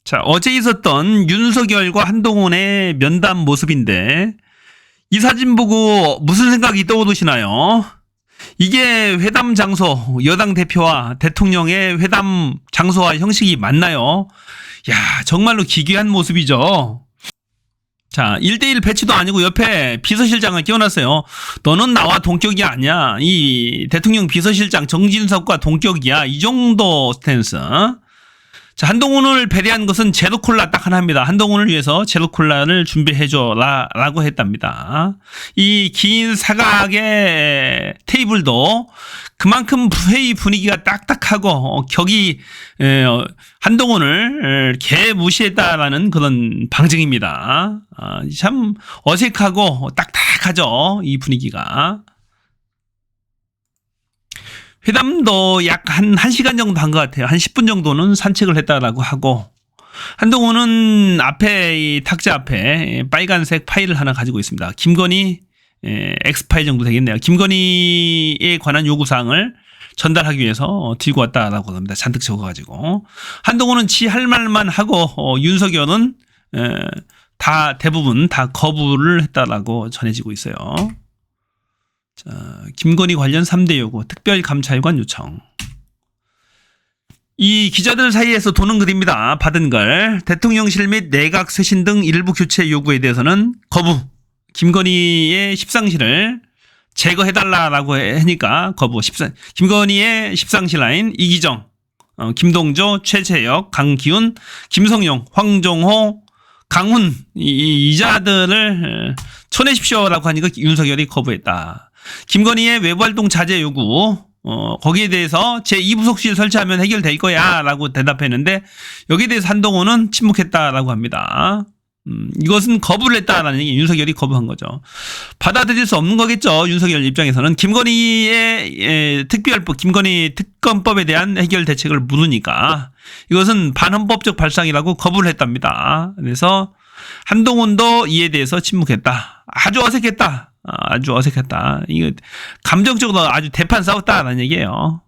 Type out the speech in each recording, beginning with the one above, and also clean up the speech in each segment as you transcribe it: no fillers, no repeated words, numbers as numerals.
자, 어제 있었던 윤석열과 한동훈의 면담 모습인데 이 사진 보고 무슨 생각이 떠오르시나요? 이게 회담 장소, 여당 대표와 대통령의 회담 장소와 형식이 맞나요? 야, 정말로 기괴한 모습이죠. 자, 1대1 배치도 아니고 옆에 비서실장을 끼워놨어요. 너는 나와 동격이 아니야. 이 대통령 비서실장 정진석과 동격이야. 이 정도 스탠스. 자, 한동훈을 배려한 것은 제로콜라 딱 하나입니다. 한동훈을 위해서 제로콜라를 준비해줘 라고 했답니다. 이 긴 사각의 테이블도 그만큼 회의 분위기가 딱딱하고 격이 한동훈을 개무시했다라는 그런 방증입니다. 참 어색하고 딱딱하죠, 이 분위기가. 회담도 약 한 1시간 정도 한 것 같아요. 한 10분 정도는 산책을 했다라고 하고, 한동훈은 앞에, 이 탁자 앞에 빨간색 파일을 하나 가지고 있습니다. 김건희 X파일 정도 되겠네요. 김건희에 관한 요구사항을 전달하기 위해서 들고 왔다라고 합니다. 잔뜩 적어가지고. 한동훈은 지 할 말만 하고, 윤석열은 대부분 다 거부를 했다라고 전해지고 있어요. 자, 김건희 관련 3대 요구, 특별감찰관 요청. 이 기자들 사이에서 도는 글입니다. 받은 걸. 대통령실 및 내각 쇄신 등 일부 교체 요구에 대해서는 거부. 김건희의 십상시를 제거해달라고 하니까 거부. 김건희의 십상시 라인 이기정, 김동조, 최재혁, 강기훈, 김성용, 황정호, 강훈 이자들을 쳐내십시오라고 하니까 윤석열이 거부했다. 김건희의 외부활동 자제 요구, 거기에 대해서 제2부속실 설치하면 해결될 거야 라고 대답했는데 여기에 대해서 한동훈은 침묵했다라고 합니다. 이것은 거부를 했다라는 얘기, 윤석열이 거부한 거죠. 받아들일 수 없는 거겠죠. 윤석열 입장에서는 김건희의 특별법, 김건희 특검법에 대한 해결 대책을 물으니까 이것은 반헌법적 발상이라고 거부를 했답니다. 그래서 한동훈도 이에 대해서 침묵했다. 아주 어색했다. 아주 어색했다. 이거 감정적으로 아주 대판 싸웠다라는 얘기예요.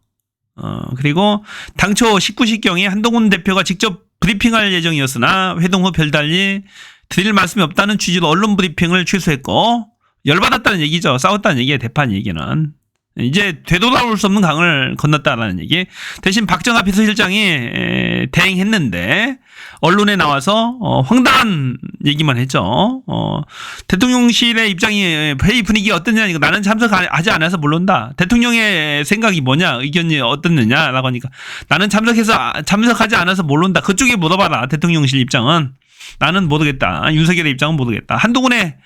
그리고 당초 19시경에 한동훈 대표가 직접 브리핑할 예정이었으나 회동 후 별달리 드릴 말씀이 없다는 취지로 언론 브리핑을 취소했고 열받았다는 얘기죠. 싸웠다는 얘기예요. 대판 얘기는. 이제 되돌아올 수 없는 강을 건넜다라는 얘기. 대신 박정하 비서실장이 대행했는데 언론에 나와서 황당한 얘기만 했죠. 대통령실의 입장이 회의 분위기 어땠냐니까 나는 참석하지 않아서 모른다. 대통령의 생각이 뭐냐, 의견이 어떻느냐라고 하니까 나는 참석하지 않아서 모른다. 그쪽에 물어봐라. 대통령실 입장은 나는 모르겠다. 윤석열의 입장은 모르겠다. 한동훈의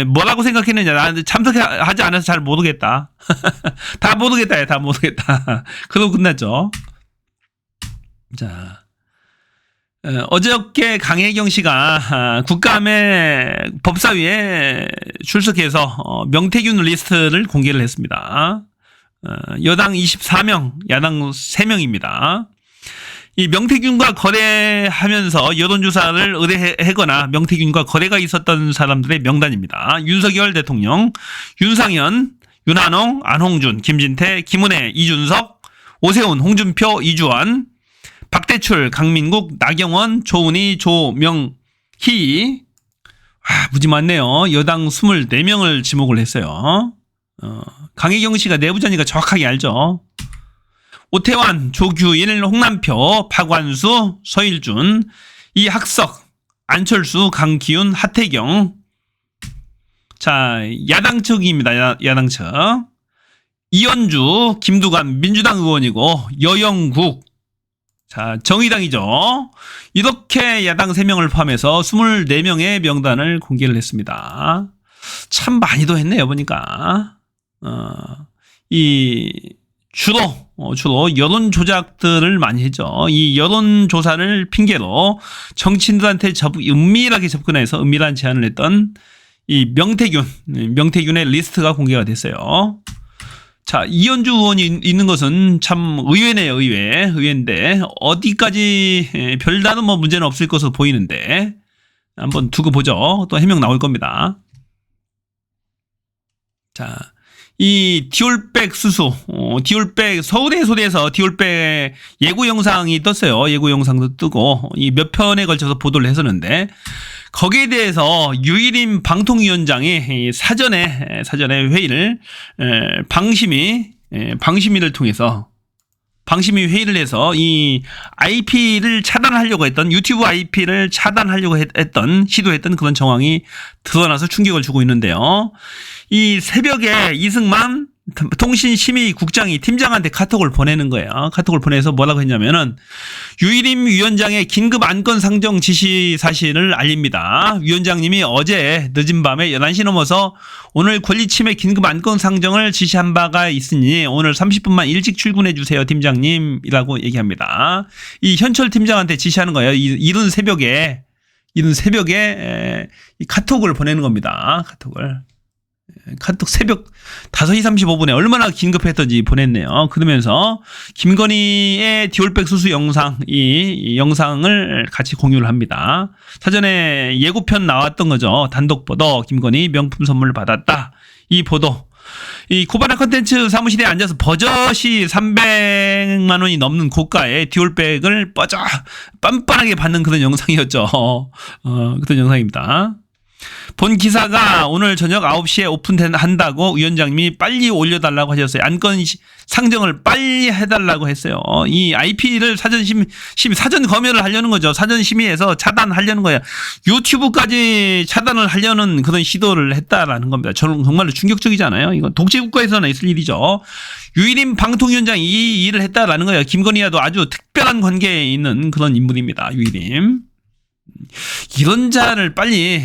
뭐라고 생각했느냐. 나는 참석하지 않아서 잘 모르겠다. 다 모르겠다. 다 모르겠다. 그러고 끝났죠. 자, 어저께 강혜경 씨가 국감의 법사위에 출석해서 명태균 리스트를 공개를 했습니다. 여당 24명, 야당 3명입니다. 이 명태균과 거래하면서 여론조사를 의뢰하거나 명태균과 거래가 있었던 사람들의 명단입니다. 윤석열 대통령, 윤상현, 윤한홍, 안홍준, 김진태, 김은혜, 이준석, 오세훈, 홍준표, 이주환, 박대출, 강민국, 나경원, 조은희, 조명희. 무지 많네요. 여당 24명을 지목을 했어요. 강혜경 씨가 내부자니까 정확하게 알죠. 오태환, 조규일, 홍남표, 박완수, 서일준, 이학석, 안철수, 강기훈, 하태경. 자, 야당 측입니다. 야당 측. 이현주, 김두관 민주당 의원이고 여영국, 자, 정의당이죠. 이렇게 야당 3명을 포함해서 24명의 명단을 공개를 했습니다. 참 많이도 했네요, 보니까. 주로 여론 조작들을 많이 했죠. 이 여론 조사를 핑계로 정치인들한테 은밀하게 접근해서 은밀한 제안을 했던 이 명태균의 리스트가 공개가 됐어요. 자, 이현주 의원이 있는 것은 참 의외네요, 의외인데 어디까지 별다른 문제는 없을 것으로 보이는데 한번 두고 보죠. 또 해명 나올 겁니다. 자, 이 디올백 수수, 디올백 서울의 소리에서 디올백 예고 영상이 떴어요. 예고 영상도 뜨고 이 몇 편에 걸쳐서 보도를 했었는데 거기에 대해서 유일임 방통위원장이 사전에 회의를 방심위를 통해서 방심위 회의를 해서 이 IP를 차단하려고 했던 유튜브 IP를 차단하려고 시도했던 그런 정황이 드러나서 충격을 주고 있는데요. 이 새벽에 이승만 통신심의국장이 팀장한테 카톡을 보내는 거예요. 카톡을 보내서 뭐라고 했냐면은 유일임 위원장의 긴급 안건 상정 지시 사실을 알립니다. 위원장님이 어제 늦은 밤에 11시 넘어서 오늘 권리침해 긴급 안건 상정을 지시한 바가 있으니 오늘 30분만 일찍 출근해 주세요 팀장님이라고 얘기합니다. 이 현철 팀장한테 지시하는 거예요. 이른 새벽에 이 카톡을 보내는 겁니다. 카톡 새벽 5시 35분에 얼마나 긴급했던지 보냈네요. 그러면서 김건희의 디올백 수수 영상, 이 영상을 같이 공유를 합니다. 사전에 예고편 나왔던 거죠. 단독 보도, 김건희 명품 선물 받았다. 이 보도. 이 코바나 컨텐츠 사무실에 앉아서 버젓이 300만 원이 넘는 고가의 디올백을 빤빤하게 받는 그런 영상이었죠. 그런 영상입니다. 본 기사가 오늘 저녁 9시에 오픈한다고 위원장님이 빨리 올려달라고 하셨어요. 안건 상정을 빨리 해달라고 했어요. 이 IP를 사전 검열을 하려는 거죠. 사전 심의해서 차단하려는 거예요. 유튜브까지 차단을 하려는 그런 시도를 했다라는 겁니다. 정말로 충격적이지 않아요? 이건 독재국가에서나 있을 일이죠. 유일임 방통위원장이 이 일을 했다라는 거예요. 김건희와도 아주 특별한 관계에 있는 그런 인물입니다. 유일임. 이런 자를 빨리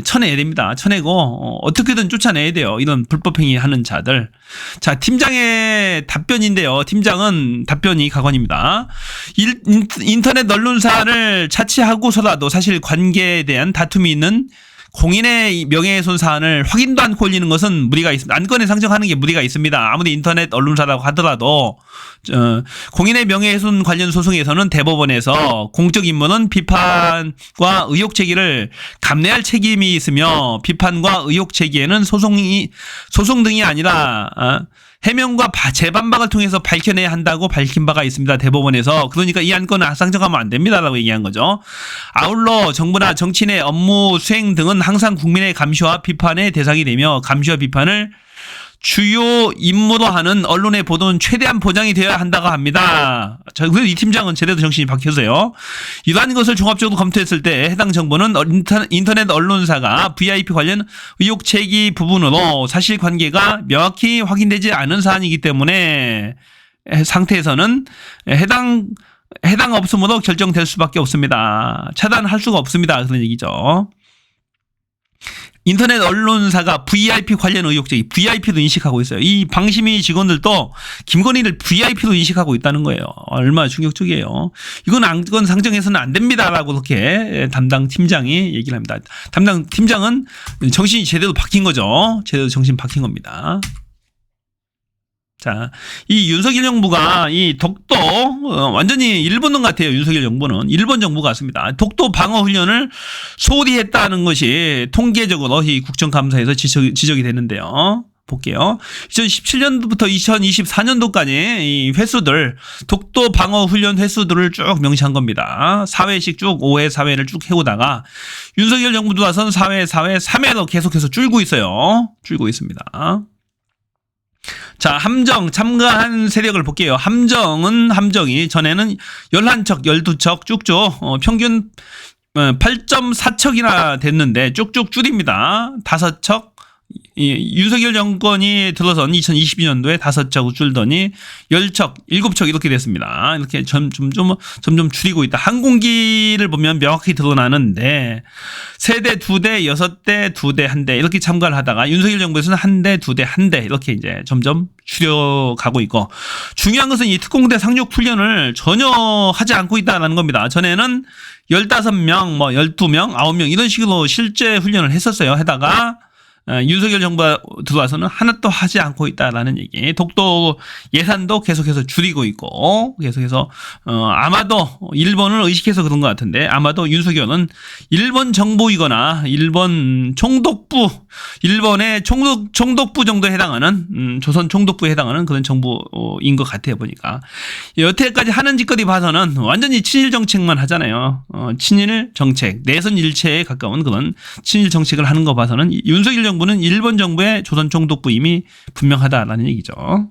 쳐내야 됩니다. 쳐내고 어떻게든 쫓아내야 돼요. 이런 불법행위 하는 자들. 자, 팀장의 답변인데요. 팀장은 답변이 가관입니다. 인터넷 언론사를 차치하고서라도 사실 관계에 대한 다툼이 있는 공인의 명예훼손 사안을 확인도 않고 올리는 것은 무리가 있습니다. 안건에 상정하는 게 무리가 있습니다. 아무리 인터넷 언론사라고 하더라도 공인의 명예훼손 관련 소송에서는 대법원에서 공적 임무는 비판과 의혹 제기를 감내할 책임이 있으며 비판과 의혹 제기에는 소송 등이 아니라 해명과 재반박을 통해서 밝혀내야 한다고 밝힌 바가 있습니다. 대법원에서. 그러니까 이 안건은 상정하면 안 됩니다라고 얘기한 거죠. 아울러 정부나 정치인의 업무 수행 등은 항상 국민의 감시와 비판의 대상이 되며 감시와 비판을 주요 임무로 하는 언론의 보도는 최대한 보장이 되어야 한다고 합니다. 자, 그래서 이 팀장은 제대로 정신이 박혀서요. 이러한 것을 종합적으로 검토했을 때 해당 정보는 인터넷 언론사가 VIP 관련 의혹 제기 부분으로 사실관계가 명확히 확인되지 않은 사안이기 때문에 상태에서는 해당 없음으로 결정될 수밖에 없습니다. 차단할 수가 없습니다. 그런 얘기죠. 인터넷 언론사가 VIP 관련 의혹 제기, VIP도 인식하고 있어요. 이 방심위 직원들도 김건희를 VIP로 인식하고 있다는 거예요. 얼마나 충격적이에요. 이건 안건 상정해서는 안 됩니다라고 그렇게 담당 팀장이 얘기를 합니다. 담당 팀장은 정신이 제대로 박힌 거죠. 제대로 정신 박힌 겁니다. 자, 이 윤석열 정부가 이 독도 완전히 일본 놈 같아요. 윤석열 정부는 일본 정부 같습니다. 독도 방어 훈련을 소홀히 했다는 것이 통계적으로 이 국정감사에서 지적이 되는데요. 볼게요. 2017년도부터 2024년도까지 이 횟수들 독도 방어 훈련 횟수들을 쭉 명시한 겁니다. 4회씩 쭉 5회 4회를 쭉 해오다가 윤석열 정부 들어와서는 4회 3회로 계속해서 줄고 있어요. 줄고 있습니다. 자, 함정 참가한 세력을 볼게요. 함정이 전에는 11척, 12척 쭉쭉 평균 8.4척이나 됐는데 쭉쭉 줄입니다. 5척. 윤석열 정권이 들어선 2022년도에 5척 줄더니 10척, 7척 이렇게 됐습니다. 이렇게 점점 줄이고 있다. 항공기를 보면 명확히 드러나는데 3대, 2대, 6대, 2대, 1대 이렇게 참가를 하다가 윤석열 정부에서는 1대, 2대, 1대 이렇게 이제 점점 줄여가고 있고 중요한 것은 이 특공대 상륙 훈련을 전혀 하지 않고 있다는 겁니다. 전에는 15명, 12명, 9명 이런 식으로 실제 훈련을 했었어요. 하다가 윤석열 정부가 들어와서는 하나도 하지 않고 있다라는 얘기. 독도 예산도 계속해서 줄이고 있고 계속해서 아마도 일본을 의식해서 그런 것 같은데 아마도 윤석열은 일본 정부이거나 일본 총독부 일본의 총독부 정도에 해당하는 조선 총독부에 해당하는 그런 정부인 것 같아요 보니까. 여태까지 하는 짓거리 봐서는 완전히 친일 정책만 하잖아요. 친일 정책, 내선 일체에 가까운 그런 친일 정책을 하는 거 봐서는 윤석열 정부는 일본 정부의 조선 총독부임이 분명하다라는 얘기죠.